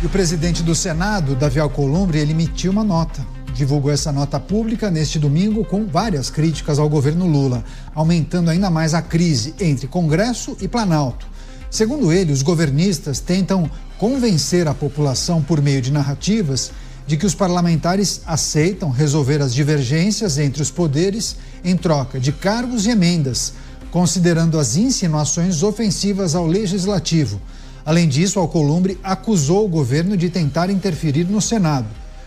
E o presidente do Senado, Davi Alcolumbre, ele emitiu uma nota. Divulgou essa nota pública neste domingo com várias críticas ao governo Lula, aumentando ainda mais a crise entre Congresso e Planalto. Segundo ele, os governistas tentam convencer a população por meio de narrativas de que os parlamentares aceitam resolver as divergências entre os poderes em troca de cargos e emendas, considerando as insinuações ofensivas ao legislativo. Além disso, Alcolumbre acusou o governo de tentar interferir no Senado,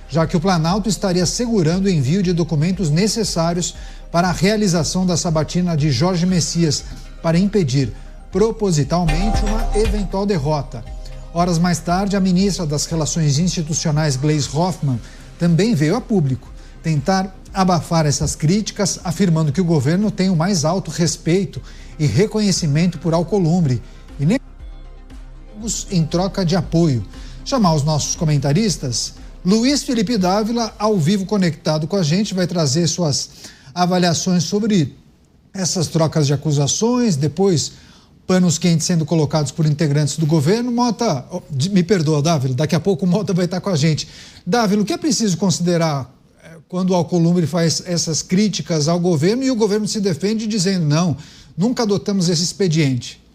já que o Planalto estaria segurando o envio de documentos necessários para a realização da sabatina de Jorge Messias, para impedir propositalmente uma eventual derrota. Horas mais tarde, a ministra das Relações Institucionais, Gleisi Hoffmann, também veio a público tentar abafar essas críticas, afirmando que o governo tem o mais alto respeito e reconhecimento por Alcolumbre e nem em troca de apoio. Chamar os nossos comentaristas. Luiz Felipe Dávila, ao vivo conectado com a gente, vai trazer suas avaliações sobre essas trocas de acusações, depois panos quentes sendo colocados por integrantes do governo. Mota, me perdoa, Dávila, daqui a pouco o Mota vai estar com a gente. Dávila, o que é preciso considerar quando o Alcolumbre faz essas críticas ao governo e o governo se defende dizendo não, nunca adotamos esse expediente?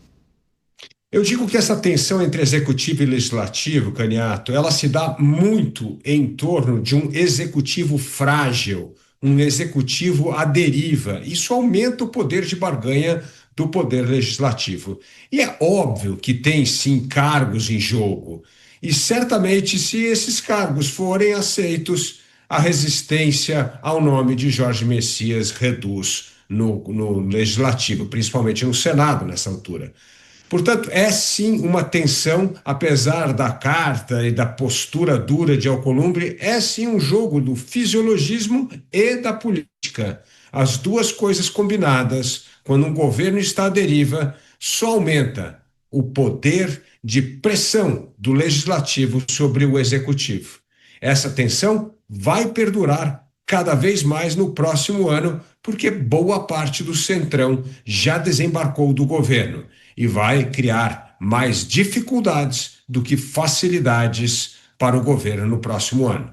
Eu digo que essa tensão entre executivo e legislativo, Caniato, ela se dá muito em torno de um executivo frágil, um executivo à deriva. Isso aumenta o poder de barganha do poder legislativo. E é óbvio que tem, sim, cargos em jogo. E certamente, se esses cargos forem aceitos, a resistência ao nome de Jorge Messias reduz no legislativo, principalmente no Senado nessa altura. Portanto, é sim uma tensão, apesar da carta e da postura dura de Alcolumbre, é sim um jogo do fisiologismo e da política. As duas coisas combinadas, quando um governo está à deriva, só aumenta o poder de pressão do legislativo sobre o executivo. Essa tensão vai perdurar cada vez mais no próximo ano, porque boa parte do centrão já desembarcou do governo e vai criar mais dificuldades do que facilidades para o governo no próximo ano.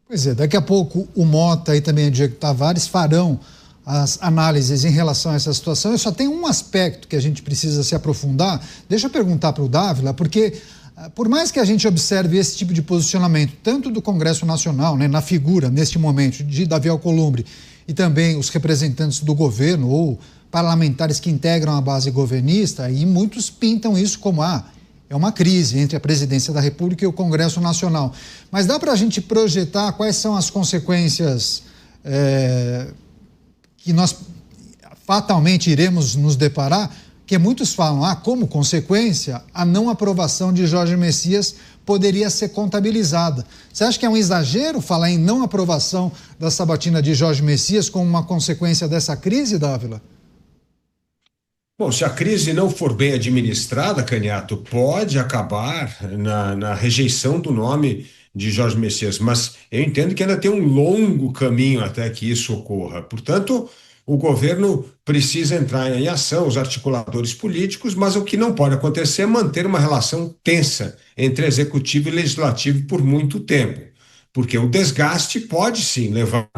Pois é, daqui a pouco o Mota e também o Diego Tavares farão as análises em relação a essa situação. Eu só tenho um aspecto que a gente precisa se aprofundar. Deixa eu perguntar para o Dávila, porque por mais que a gente observe esse tipo de posicionamento, tanto do Congresso Nacional, né, na figura, neste momento, de Davi Alcolumbre, e também os representantes do governo ou parlamentares que integram a base governista, e muitos pintam isso como é uma crise entre a presidência da República e o Congresso Nacional. Mas dá para a gente projetar quais são as consequências que nós fatalmente iremos nos deparar, que muitos falam, como consequência, a não aprovação de Jorge Messias poderia ser contabilizada. Você acha que é um exagero falar em não aprovação da sabatina de Jorge Messias como uma consequência dessa crise, Dávila? Bom, se a crise não for bem administrada, Caniato, pode acabar na rejeição do nome de Jorge Messias, mas eu entendo que ainda tem um longo caminho até que isso ocorra. Portanto, o governo precisa entrar em ação, os articuladores políticos, mas o que não pode acontecer é manter uma relação tensa entre executivo e legislativo por muito tempo, porque o desgaste pode sim levar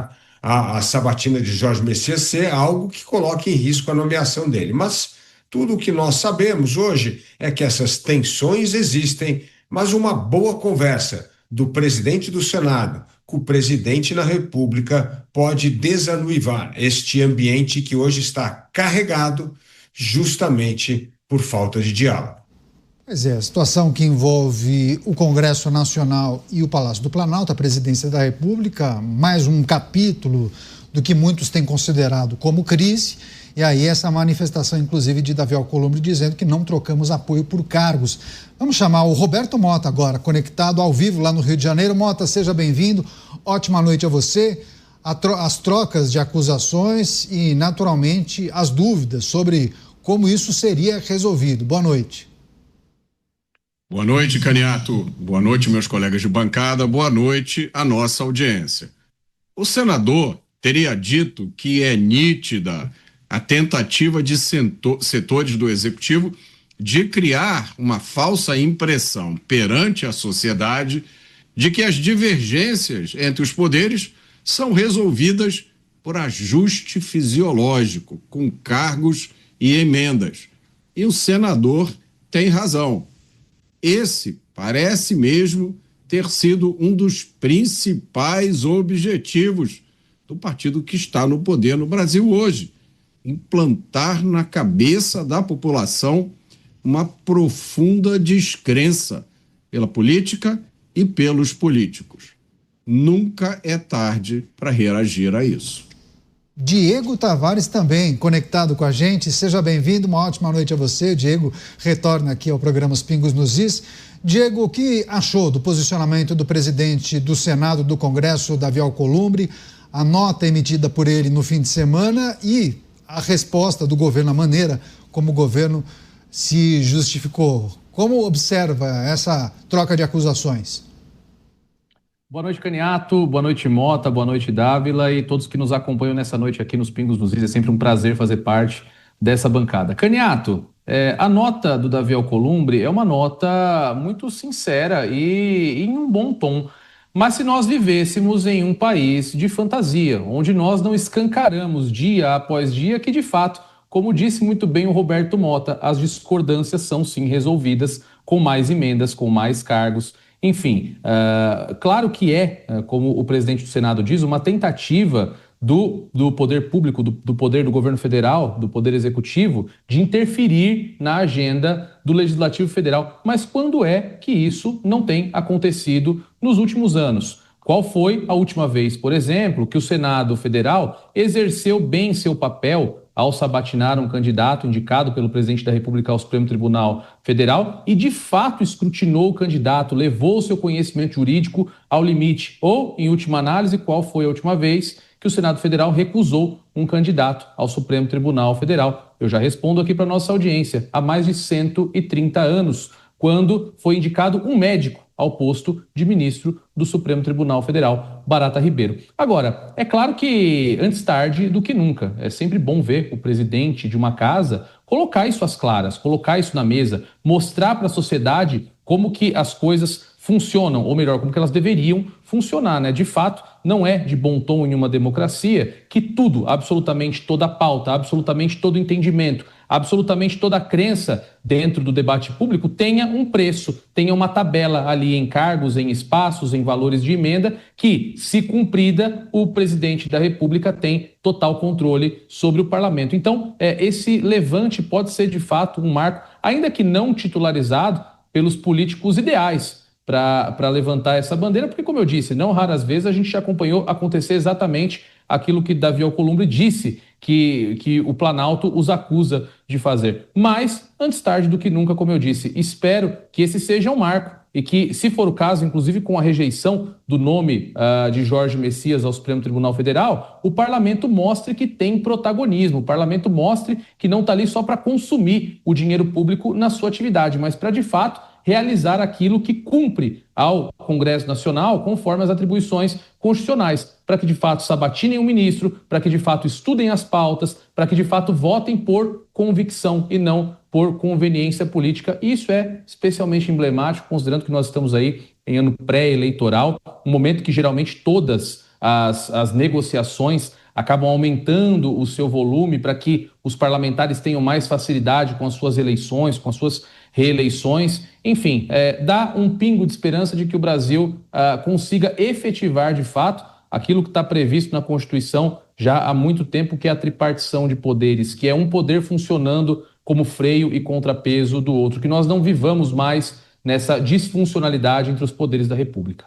a sabatina de Jorge Messias ser algo que coloque em risco a nomeação dele. Mas tudo o que nós sabemos hoje é que essas tensões existem, mas uma boa conversa do presidente do Senado com o presidente da República pode desanuviar este ambiente que hoje está carregado justamente por falta de diálogo. Pois é, a situação que envolve o Congresso Nacional e o Palácio do Planalto, a presidência da República, mais um capítulo do que muitos têm considerado como crise, e aí essa manifestação, inclusive, de Davi Alcolumbre dizendo que não trocamos apoio por cargos. Vamos chamar o Roberto Mota agora, conectado ao vivo lá no Rio de Janeiro. Mota, seja bem-vindo, ótima noite a você. As trocas de acusações e, naturalmente, as dúvidas sobre como isso seria resolvido. Boa noite. Boa noite, Caniato. Boa noite, meus colegas de bancada. Boa noite à nossa audiência. O senador teria dito que é nítida a tentativa de setores do Executivo de criar uma falsa impressão perante a sociedade de que as divergências entre os poderes são resolvidas por ajuste fisiológico, com cargos e emendas. E o senador tem razão. Esse parece mesmo ter sido um dos principais objetivos do partido que está no poder no Brasil hoje: implantar na cabeça da população uma profunda descrença pela política e pelos políticos. Nunca é tarde para reagir a isso. Diego Tavares também conectado com a gente. Seja bem-vindo, uma ótima noite a você. Diego retorna aqui ao programa Os Pingos nos Is. Diego, o que achou do posicionamento do presidente do Senado, do Congresso, Davi Alcolumbre, a nota emitida por ele no fim de semana e a resposta do governo, a maneira como o governo se justificou? Como observa essa troca de acusações? Boa noite, Caniato, boa noite, Mota, boa noite, Dávila e todos que nos acompanham nessa noite aqui nos Pingos nos Is. É sempre um prazer fazer parte dessa bancada. Caniato, a nota do Davi Alcolumbre é uma nota muito sincera e em um bom tom. Mas se nós vivêssemos em um país de fantasia, onde nós não escancaramos dia após dia que, de fato, como disse muito bem o Roberto Mota, as discordâncias são sim resolvidas com mais emendas, com mais cargos. Enfim, claro que como o presidente do Senado diz, uma tentativa do poder público, do poder do governo federal, do poder executivo, de interferir na agenda do Legislativo Federal. Mas quando é que isso não tem acontecido nos últimos anos? Qual foi a última vez, por exemplo, que o Senado Federal exerceu bem seu papel ao sabatinar um candidato indicado pelo presidente da República ao Supremo Tribunal Federal e, de fato, escrutinou o candidato, levou o seu conhecimento jurídico ao limite? Ou, em última análise, qual foi a última vez que o Senado Federal recusou um candidato ao Supremo Tribunal Federal? Eu já respondo aqui para a nossa audiência: há mais de 130 anos, quando foi indicado um médico ao posto de ministro do Supremo Tribunal Federal, Barata Ribeiro. Agora, é claro que antes tarde do que nunca. É sempre bom ver o presidente de uma casa colocar isso às claras, colocar isso na mesa, mostrar para a sociedade como que as coisas funcionam, ou melhor, como que elas deveriam funcionar, né? De fato, não é de bom tom em uma democracia que tudo, absolutamente toda pauta, absolutamente todo entendimento, absolutamente toda crença dentro do debate público tenha um preço, tenha uma tabela ali em cargos, em espaços, em valores de emenda, que, se cumprida, o presidente da República tem total controle sobre o parlamento. Então, esse levante pode ser, de fato, um marco, ainda que não titularizado pelos políticos ideais para levantar essa bandeira, porque, como eu disse, não raras vezes a gente já acompanhou acontecer exatamente aquilo que Davi Alcolumbre disse que o Planalto os acusa de fazer. Mas, antes tarde do que nunca, como eu disse, espero que esse seja um marco e que, se for o caso, inclusive com a rejeição do nome de Jorge Messias ao Supremo Tribunal Federal, o parlamento mostre que tem protagonismo, o parlamento mostre que não está ali só para consumir o dinheiro público na sua atividade, mas para, de fato, realizar aquilo que cumpre ao Congresso Nacional conforme as atribuições constitucionais, para que de fato sabatinem o ministro, para que de fato estudem as pautas, para que de fato votem por convicção e não por conveniência política. E isso é especialmente emblemático, considerando que nós estamos aí em ano pré-eleitoral, um momento que geralmente todas as negociações acabam aumentando o seu volume para que os parlamentares tenham mais facilidade com as suas eleições, com as suas reeleições. Enfim, dá um pingo de esperança de que o Brasil consiga efetivar, de fato, aquilo que está previsto na Constituição já há muito tempo, que é a tripartição de poderes, que é um poder funcionando como freio e contrapeso do outro, que nós não vivamos mais nessa disfuncionalidade entre os poderes da República.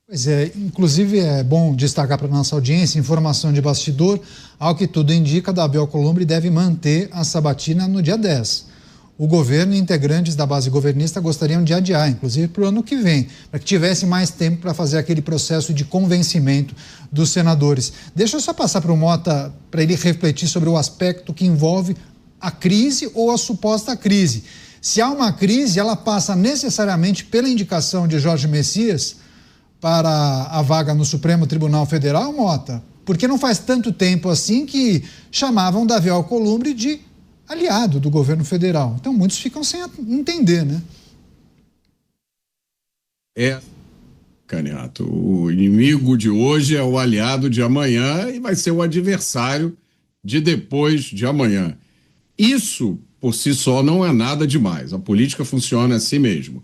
Pois é, inclusive é bom destacar para a nossa audiência, informação de bastidor, ao que tudo indica, Davi Alcolumbre deve manter a sabatina no dia 10. O governo e integrantes da base governista gostariam de adiar, inclusive para o ano que vem, para que tivesse mais tempo para fazer aquele processo de convencimento dos senadores. Deixa eu só passar para o Mota, para ele refletir sobre o aspecto que envolve a crise ou a suposta crise. Se há uma crise, ela passa necessariamente pela indicação de Jorge Messias para a vaga no Supremo Tribunal Federal, Mota? Porque não faz tanto tempo assim que chamavam Davi Alcolumbre de aliado do governo federal. Então muitos ficam sem entender, né? Candidato, o inimigo de hoje é o aliado de amanhã e vai ser o adversário de depois de amanhã. Isso, por si só, não é nada demais. A política funciona assim mesmo.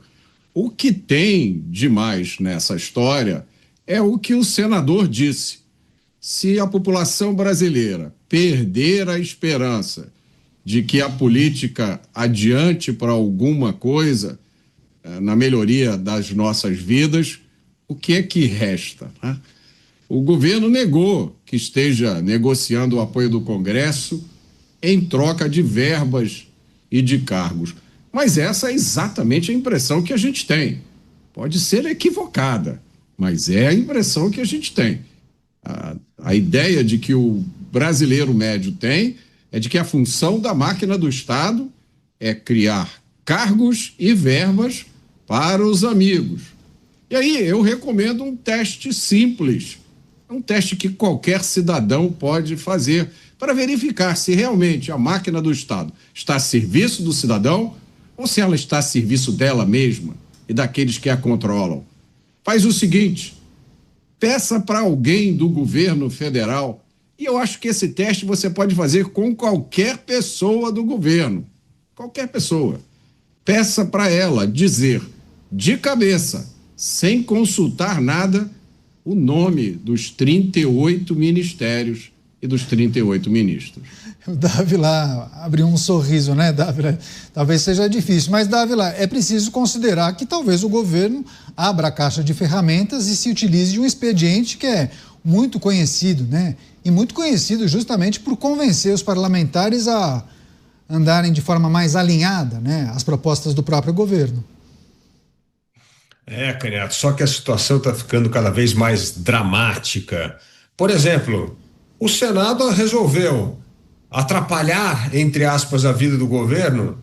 O que tem demais nessa história é o que o senador disse. Se a população brasileira perder a esperança de que a política adiante para alguma coisa na melhoria das nossas vidas, o que é que resta, né? O governo negou que esteja negociando o apoio do Congresso em troca de verbas e de cargos. Mas essa é exatamente a impressão que a gente tem. Pode ser equivocada, mas é a impressão que a gente tem. A ideia de que o brasileiro médio tem é de que a função da máquina do Estado é criar cargos e verbas para os amigos. E aí eu recomendo um teste simples, um teste que qualquer cidadão pode fazer para verificar se realmente a máquina do Estado está a serviço do cidadão ou se ela está a serviço dela mesma e daqueles que a controlam. Faz o seguinte, peça para alguém do governo federal, e eu acho que esse teste você pode fazer com qualquer pessoa do governo, qualquer pessoa. Peça para ela dizer de cabeça, sem consultar nada, o nome dos 38 ministérios e dos 38 ministros. O Dávila abriu um sorriso, né, Dávila? Talvez seja difícil, mas, Dávila, é preciso considerar que talvez o governo abra a caixa de ferramentas e se utilize de um expediente que é muito conhecido, né? E muito conhecido justamente por convencer os parlamentares a andarem de forma mais alinhada, né, às propostas do próprio governo. Candidato, só que a situação está ficando cada vez mais dramática. Por exemplo, o Senado resolveu atrapalhar, entre aspas, a vida do governo,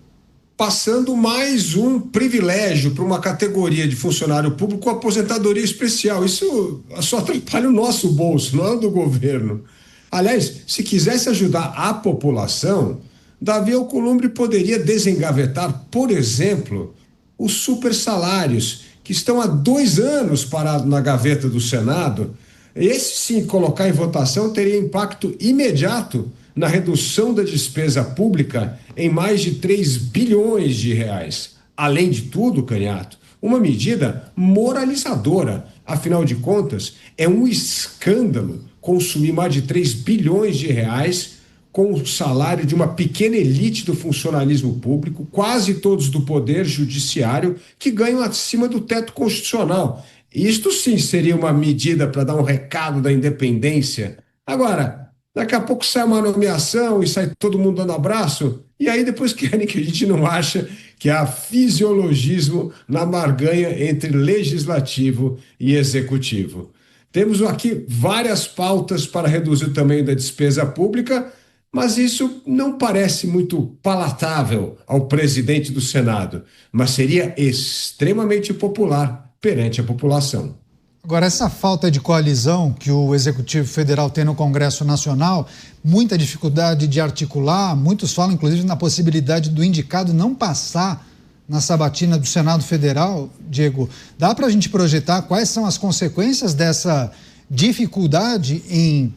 passando mais um privilégio para uma categoria de funcionário público com aposentadoria especial. Isso só atrapalha o nosso bolso, não é o do governo. Aliás, se quisesse ajudar a população, Davi Alcolumbre poderia desengavetar, por exemplo, os supersalários, que estão há 2 anos parados na gaveta do Senado. Esse sim, colocar em votação teria impacto imediato na redução da despesa pública em mais de 3 bilhões de reais. Além de tudo, Candidato, uma medida moralizadora. Afinal de contas, é um escândalo consumir mais de 3 bilhões de reais com o salário de uma pequena elite do funcionalismo público, quase todos do poder judiciário, que ganham acima do teto constitucional. Isto sim seria uma medida para dar um recado da independência. Agora, daqui a pouco sai uma nomeação e sai todo mundo dando abraço, e aí depois querem que a gente não acha que há fisiologismo na barganha entre legislativo e executivo. Temos aqui várias pautas para reduzir o tamanho da despesa pública, mas isso não parece muito palatável ao presidente do Senado, mas seria extremamente popular perante a população. Agora, essa falta de coalizão que o Executivo Federal tem no Congresso Nacional, muita dificuldade de articular, muitos falam inclusive na possibilidade do indicado não passar na sabatina do Senado Federal. Diego, dá para a gente projetar quais são as consequências dessa dificuldade em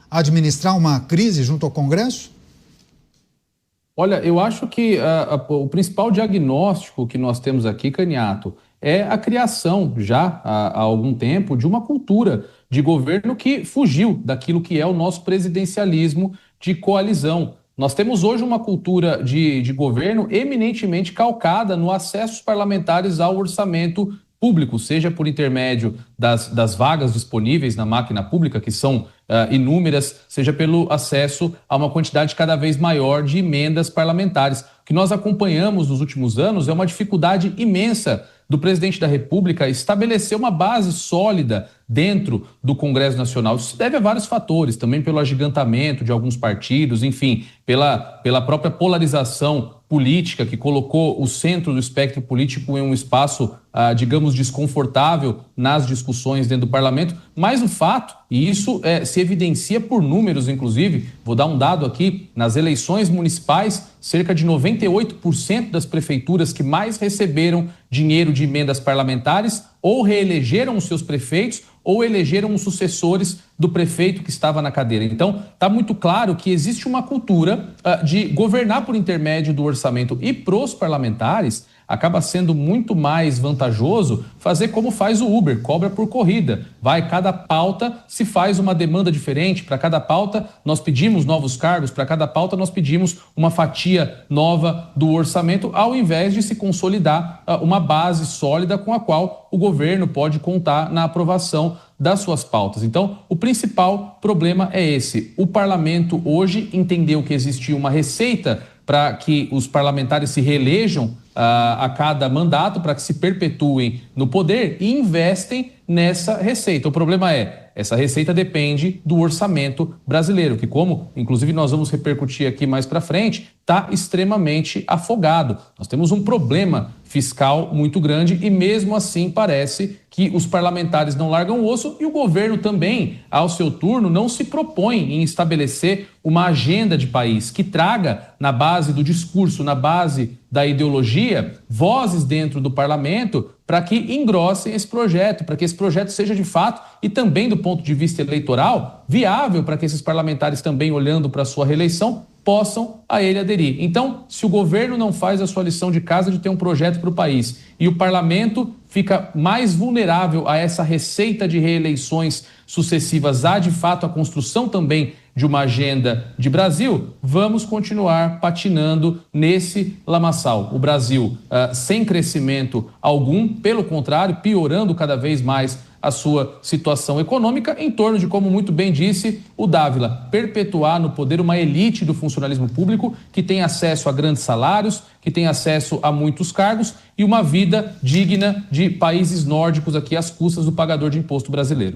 administrar uma crise junto ao Congresso? Olha, eu acho que o principal diagnóstico que nós temos aqui, Caniato, é a criação já há algum tempo de uma cultura de governo que fugiu daquilo que é o nosso presidencialismo de coalizão. Nós temos hoje uma cultura de governo eminentemente calcada no acesso dos parlamentares ao orçamento público, seja por intermédio das vagas disponíveis na máquina pública, que são inúmeras, seja pelo acesso a uma quantidade cada vez maior de emendas parlamentares. O que nós acompanhamos nos últimos anos é uma dificuldade imensa do presidente da República estabelecer uma base sólida dentro do Congresso Nacional. Isso se deve a vários fatores, também pelo agigantamento de alguns partidos, enfim, pela própria polarização política que colocou o centro do espectro político em um espaço, digamos, desconfortável nas discussões dentro do parlamento. Mas o fato, e isso se evidencia por números, inclusive, vou dar um dado aqui, nas eleições municipais, cerca de 98% das prefeituras que mais receberam dinheiro de emendas parlamentares ou reelegeram os seus prefeitos ou elegeram os sucessores do prefeito que estava na cadeira. Então, está muito claro que existe uma cultura de governar por intermédio do orçamento, e para os parlamentares acaba sendo muito mais vantajoso fazer como faz o Uber, cobra por corrida. Cada pauta se faz uma demanda diferente, para cada pauta nós pedimos novos cargos, para cada pauta nós pedimos uma fatia nova do orçamento, ao invés de se consolidar uma base sólida com a qual o governo pode contar na aprovação das suas pautas. Então, o principal problema é esse. O parlamento hoje entendeu que existia uma receita para que os parlamentares se reelejam a cada mandato, para que se perpetuem no poder, e investem nessa receita. O problema essa receita depende do orçamento brasileiro, que, como inclusive nós vamos repercutir aqui mais para frente, está extremamente afogado. Nós temos um problema fiscal muito grande e mesmo assim parece que os parlamentares não largam o osso, e o governo também, ao seu turno, não se propõe em estabelecer uma agenda de país que traga, na base do discurso, na base da ideologia, vozes dentro do parlamento para que engrossem esse projeto, para que esse projeto seja de fato, e também do ponto de vista eleitoral, viável, para que esses parlamentares também, olhando para a sua reeleição, possam a ele aderir. Então, se o governo não faz a sua lição de casa de ter um projeto para o país e o parlamento fica mais vulnerável a essa receita de reeleições sucessivas, há de fato a construção também de uma agenda de Brasil, vamos continuar patinando nesse lamaçal. O Brasil sem crescimento algum, pelo contrário, piorando cada vez mais a sua situação econômica, em torno de, como muito bem disse o Dávila, perpetuar no poder uma elite do funcionalismo público que tem acesso a grandes salários, que tem acesso a muitos cargos e uma vida digna de países nórdicos aqui às custas do pagador de imposto brasileiro.